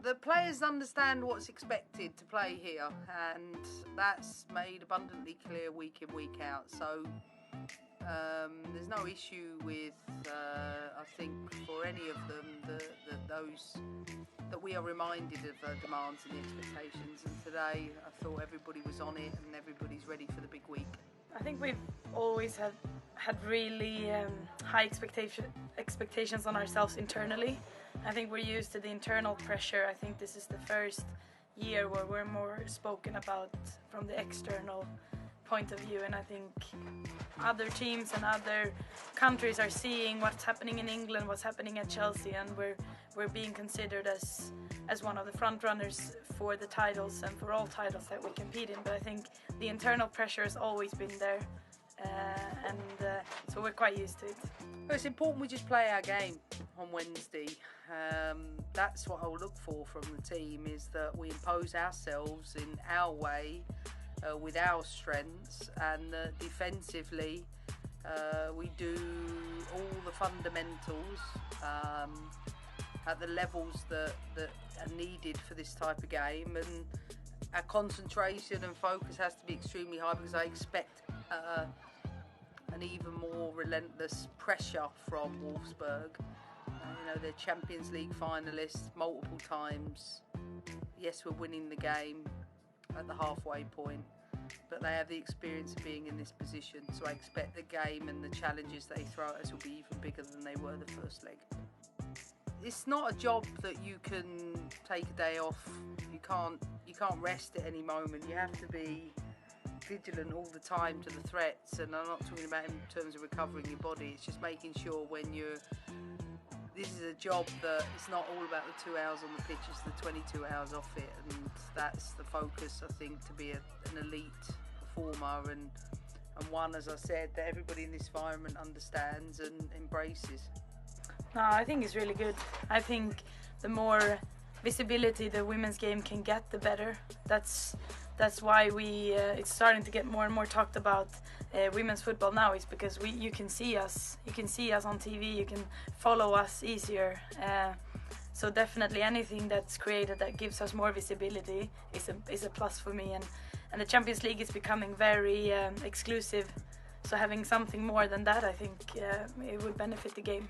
The players understand what's expected to play here, and that's made abundantly clear week in, week out. So there's no issue with, I think, for any of them, that we are reminded of the demands and the expectations. And today, I thought everybody was on it and everybody's ready for the big week. I think we've always had really high expectations on ourselves internally. I think we're used to the internal pressure. I think this is the first year where we're more spoken about from the external point of view, and I think other teams and other countries are seeing what's happening in England, what's happening at Chelsea, and we're being considered as one of the front runners for the titles and for all titles that we compete in. But I think the internal pressure has always been there, so we're quite used to it. Well, it's important we just play our game on Wednesday. That's what I'll look for from the team, is that we impose ourselves in our way, with our strengths, and defensively we do all the fundamentals at the levels that are needed for this type of game, and our concentration and focus has to be extremely high, because I expect an even more relentless pressure from Wolfsburg. They're Champions League finalists multiple times. Yes, we're winning the game at the halfway point, but they have the experience of being in this position, so I expect the game and the challenges they throw at us will be even bigger than they were the first leg. It's not a job that you can take a day off. You can't rest at any moment. You have to be vigilant all the time to the threats, and I'm not talking about in terms of recovering your body. It's just making sure this is a job that it's not all about the 2 hours on the pitch, it's the 22 hours off it, and that's the focus, I think, to be an elite performer, and one, as I said, that everybody in this environment understands and embraces. No, I think it's really good. I think the more visibility the women's game can get, the better. That's why it's starting to get more and more talked about women's football now, is because you can see us on TV, you can follow us easier. So definitely anything that's created that gives us more visibility is a plus for me, and the Champions League is becoming very exclusive. So having something more than that, I think it would benefit the game.